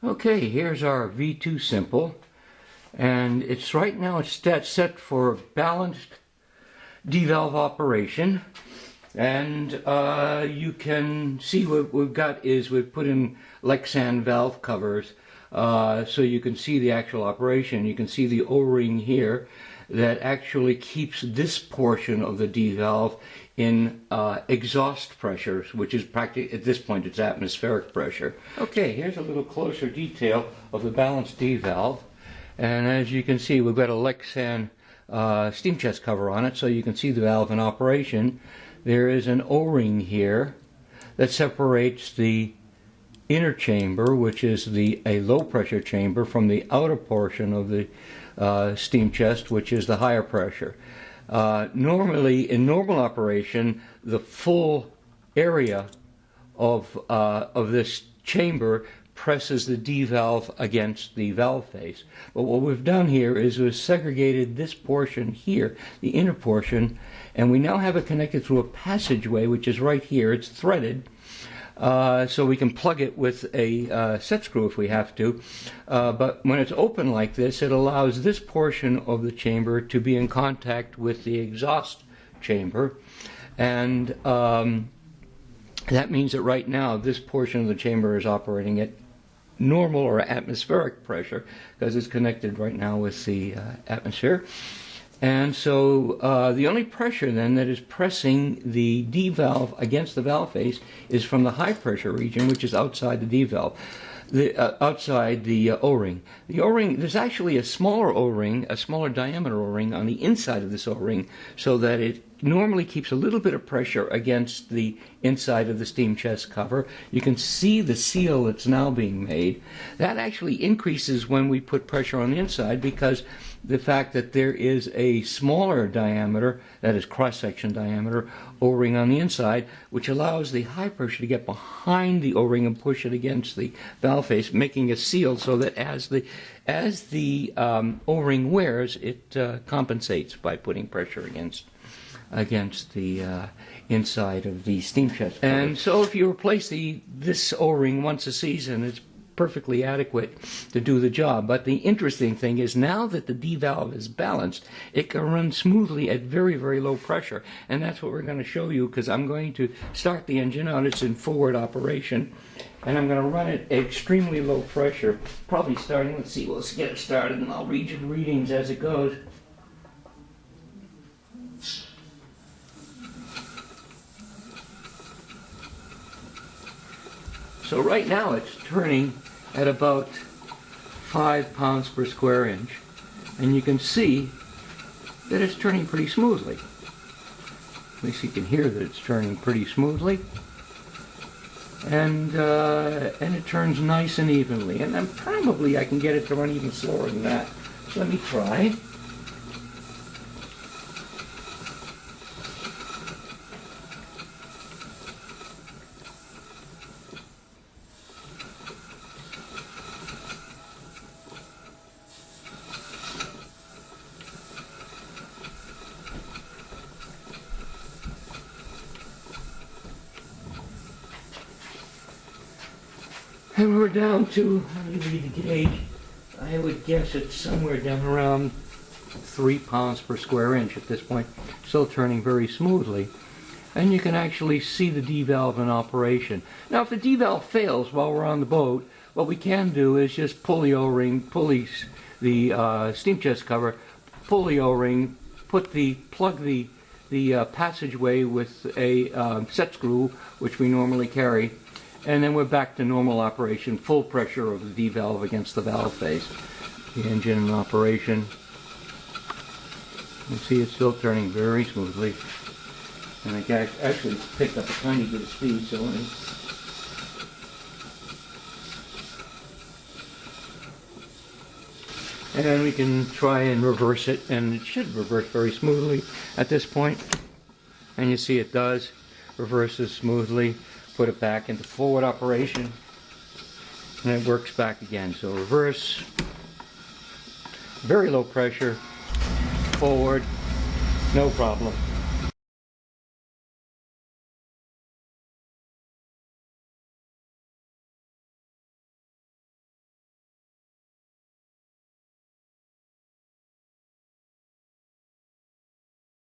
Okay, here's our V2 simple, and it's right now it's set for balanced D-valve operation, and you can see what we've got is we've put in Lexan valve covers, so you can see the actual operation. You can see the O-ring here that actually keeps this portion of the D-valve in exhaust pressures, which is practically, at this point, it's atmospheric pressure. Okay, here's a little closer detail of the balanced D-valve. And as you can see, we've got a Lexan steam chest cover on it, so you can see the valve in operation. There is an O-ring here that separates the inner chamber, which is a low pressure chamber, from the outer portion of the steam chest, which is the higher pressure. Normally, in normal operation, the full area of this chamber presses the D-valve against the valve face. But what we've done here is we've segregated this portion here, the inner portion, and we now have it connected through a passageway, which is right here. It's threaded. So we can plug it with a set screw if we have to, but when it's open like this, it allows this portion of the chamber to be in contact with the exhaust chamber, and that means that right now this portion of the chamber is operating at normal or atmospheric pressure because it's connected right now with the atmosphere. And so the only pressure then that is pressing the D-valve against the valve face is from the high pressure region, which is outside the D-valve, outside the O-ring. The O-ring, there's actually a smaller O-ring, a smaller diameter O-ring on the inside of this O-ring, so that it normally keeps a little bit of pressure against the inside of the steam chest cover. You can see the seal that's now being made. That actually increases when we put pressure on the inside because the fact that there is a smaller diameter, that is cross-section diameter, O-ring on the inside, which allows the high pressure to get behind the O-ring and push it against the valve face, making it sealed so that as the O-ring wears, it compensates by putting pressure against the inside of the steam chest. And so if you replace this O-ring once a season, it's perfectly adequate to do the job. But the interesting thing is now that the D-valve is balanced, it can run smoothly at very, very low pressure. And that's what we're going to show you, because I'm going to start the engine out. It's in forward operation. And I'm going to run it at extremely low pressure, probably starting, let's get it started, and I'll read you the readings as it goes. So right now it's turning at about 5 pounds per square inch, and you can see that it's turning pretty smoothly. At least you can hear that it's turning pretty smoothly, and it turns nice and evenly. And then probably I can get it to run even slower than that. So let me try. And we're down to, let me read the gauge, I would guess it's somewhere down around 3 pounds per square inch at this point, still turning very smoothly. And you can actually see the D-valve in operation. Now if the D-valve fails while we're on the boat, what we can do is just pull the O-ring, pull the steam chest cover, pull the O-ring, plug the passageway with a set screw, which we normally carry, and then we're back to normal operation, full pressure of the D-valve against the valve face. The engine in operation. You see it's still turning very smoothly. And I actually picked up a tiny bit of speed, so let me... And then we can try and reverse it, and it should reverse very smoothly at this point. And you see it does. Reverses smoothly. Put it back into forward operation, and it works back again. So reverse, very low pressure, forward, no problem.